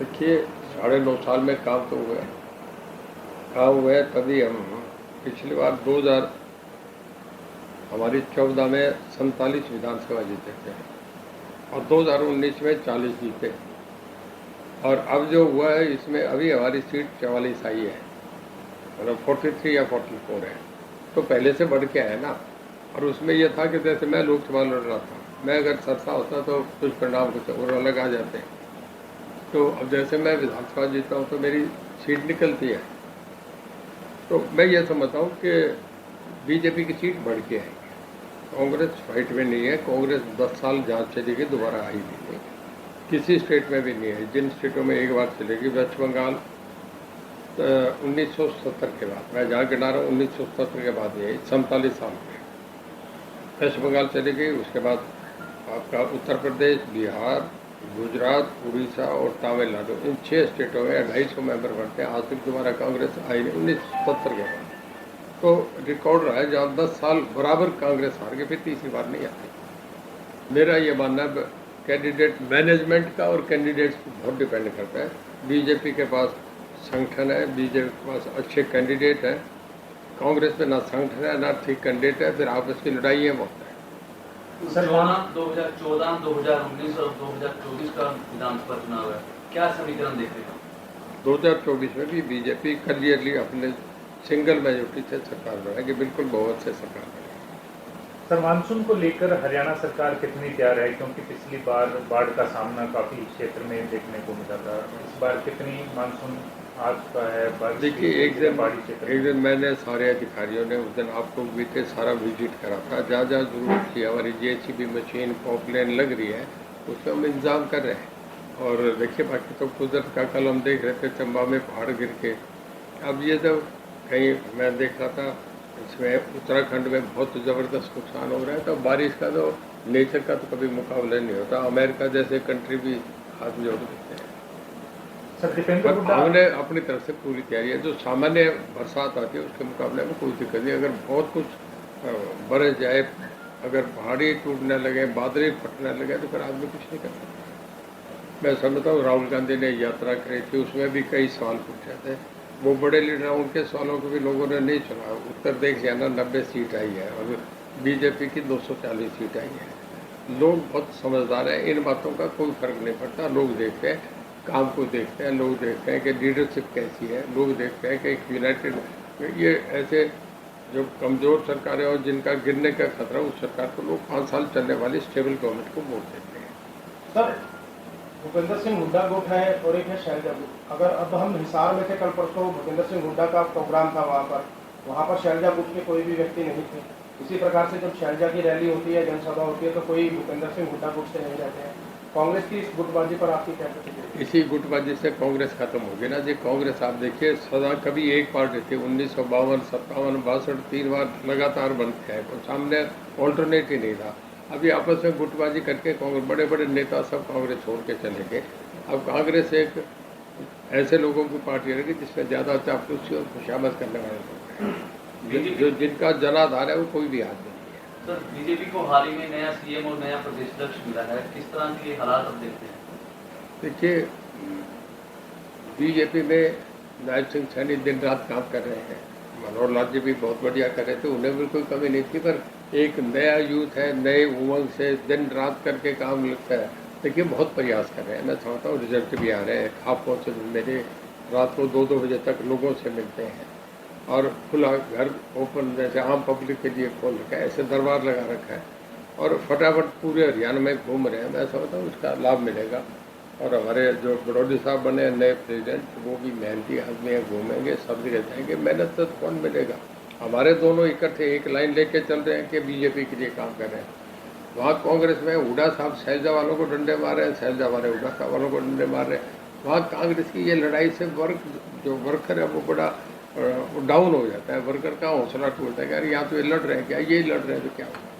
देखिए 9.5 साल में काम हुए तभी हम पिछली बार 2000 हमारी 14 में 47 विधानसभा जीते थे और 2019 में 40 जीते। और अब जो हुआ है इसमें अभी हमारी सीट 44 आई है, मतलब 43 या 44 है, तो पहले से बढ़ के है ना। और उसमें यह था कि जैसे मैं लोकसभा लड़ रहा था, मैं अगर सरसा होता तो कुछ परिणाम कुछ और अलग आ जाते। तो अब जैसे मैं विधानसभा जीता हूँ तो मेरी सीट निकलती है, तो मैं ये समझता हूँ कि बीजेपी की सीट बढ़ के है। कांग्रेस फाइट में नहीं है। कांग्रेस 10 साल जहाँ चलेगी दोबारा आई नहीं, किसी स्टेट में भी नहीं है। जिन स्टेटों में एक बार चलेगी, वेस्ट बंगाल 1970 के बाद, मैं जहाँ गिना रहा हूँ 1970 के बाद ये 47 साल में वेस्ट बंगाल चली गई। उसके बाद आपका उत्तर प्रदेश, बिहार, गुजरात, उड़ीसा और तमिलनाडु, इन 6 स्टेटों में 250 मेंबर बनते हैं। आज तक दोबारा कांग्रेस आई नहीं 1970 के बाद। तो रिकॉर्ड रहा है जहाँ 10 साल बराबर कांग्रेस हार गई, फिर तीसरी बार नहीं आती। मेरा ये मानना है कैंडिडेट मैनेजमेंट का और कैंडिडेट्स पर बहुत डिपेंड करता है। बीजेपी के पास संगठन है, बीजेपी के पास अच्छे कैंडिडेट हैं। कांग्रेस पे ना संगठन है ना ठीक कैंडिडेट है, फिर आपस की लड़ाइयाँ बहुत है। सर 2014, 2019 और 2024 का विधानसभा चुनाव है, क्या समीकरण देख रहे हैं? 2024 में भी बीजेपी क्लियरली अपने सिंगल मेजोरिटी से सरकार बनाएगी, बिल्कुल बहुत से सरकार बनाएगी। सर मानसून को लेकर हरियाणा सरकार कितनी तैयार है, क्योंकि पिछली बार बाढ़ का सामना काफी क्षेत्र में देखने को मिला था, इस बार कितनी मानसून आ चुका है? देखिए एक दिन मैंने सारे अधिकारियों ने उस दिन आपको भी थे सारा विजिट करा था। जहाँ जहाँ जरूरत थी हमारी JCB मशीन पॉपलेन लग रही है, उसमें हम इंतजाम कर रहे हैं। और देखिए बाकी तो कुदरत का कल हम देख रहे थे चंबा में पहाड़ गिर के। अब ये जब कहीं मैं देख रहा था इसमें उत्तराखंड में बहुत ज़बरदस्त नुकसान हो रहा है, तो बारिश का तो नेचर का तो कभी मुकाबला नहीं होता। अमेरिका जैसे कंट्री भी हाथ जोड़ देते हैं। पर हमने अपनी तरफ से पूरी तैयारी है। जो सामान्य बरसात आती है उसके मुकाबले में कोई दिक्कत नहीं। अगर बहुत कुछ बरस जाए, अगर पहाड़ी टूटने लगे, बादल फटने लगे, तो फिर आदमी कुछ नहीं कर सकता। मैं समझता हूँ राहुल गांधी ने यात्रा करी थी, उसमें भी कई सवाल पूछे थे। वो बड़े लीडर, उनके सवालों को भी लोगों ने नहीं सुना। उत्तर देख जाना 90 सीट आई है और बीजेपी की 240 सीट आई है। लोग बहुत समझदार हैं, इन बातों का कोई फर्क नहीं पड़ता। लोग देखते हैं, काम को देखते हैं, लोग देखते हैं कि लीडरशिप कैसी है, लोग देखते हैं कि एक यूनाइटेड ये ऐसे जो कमज़ोर सरकार है और जिनका गिरने का खतरा, उस सरकार को लोग 5 साल चलने वाली स्टेबल गवर्नमेंट को वोट देते हैं। सर भूपेंद्र सिंह हुड्डा गुट है और एक है शैलजा गुट। अगर अब हम हिसार में थे, कल परसों भूपेंद्र सिंह हुड्डा का प्रोग्राम था, वहाँ पर शैलजा गुट के कोई भी व्यक्ति नहीं थे। इसी प्रकार से जब शैलजा की रैली होती है, जनसभा होती है, तो कोई भूपेंद्र सिंह हुड्डा गुट से नहीं रहते हैं। कांग्रेस की इस गुटबाजी पर आपकी क्या प्रतिक्रिया? इसी गुटबाजी से कांग्रेस खत्म हो गई ना जी। कांग्रेस आप देखिए सदा कभी एक पार्टी थी, 1952, 57, 62 3 बार लगातार बनते हैं, तो सामने ऑल्टरनेट ही नहीं था। अभी आपस में गुटबाजी करके कांग्रेस बड़े बड़े नेता सब कांग्रेस छोड़ के चले गए। अब कांग्रेस एक ऐसे लोगों की पार्टी रहेगी जिसमें ज़्यादा चापलूसी और खुशामद करने वाले लोग हैं, जो जिनका जनाधार है वो कोई भी आदमी नहीं है। सर बीजेपी को हाल ही में नया CM और नया प्रदेश अध्यक्ष मिला है, किस तरह के हालात अब देखते हैं? देखिए बीजेपी में नायब सिंह सैनी दिन रात काम कर रहे हैं, मनोहर लाल जी भी बहुत बढ़िया कर रहे थे, उन्हें भी कोई कमी नहीं थी। पर एक नया यूथ है, नए उमंग से दिन रात करके काम लगता है। देखिए बहुत प्रयास कर रहे हैं, मैं समझता हूँ रिजल्ट भी आ रहे हैं। खापों से मेरे रात को 2-2 बजे तक लोगों से मिलते हैं और खुला घर ओपन जैसे आम पब्लिक के लिए खोल रखा है, ऐसे दरबार लगा रखा है और फटाफट पूरे हरियाणा में घूम रहे हैं। मैं समझता हूँ उसका लाभ मिलेगा। और हमारे जो बड़ौदी साहब बने नए प्रेसिडेंट, वो भी मेहनती आदमी हैं, घूमेंगे सब जगह जाएंगे। मेहनत से कौन मिलेगा? हमारे दोनों इकट्ठे एक लाइन लेके चल रहे हैं कि बीजेपी के लिए काम कर रहे हैं। वहाँ कांग्रेस में हुड्डा साहब शैलजा वालों को डंडे मार रहे हैं, शैलजा वाले हुड्डा साहब वालों को डंडे मार रहे हैं। वहाँ कांग्रेस की ये लड़ाई से जो वर्कर है वो बड़ा डाउन हो जाता है। वर्कर का हौसला टूटता है कि यार यहाँ तो ये लड़ रहे हैं, क्या ये लड़ रहे हैं तो क्या होगा।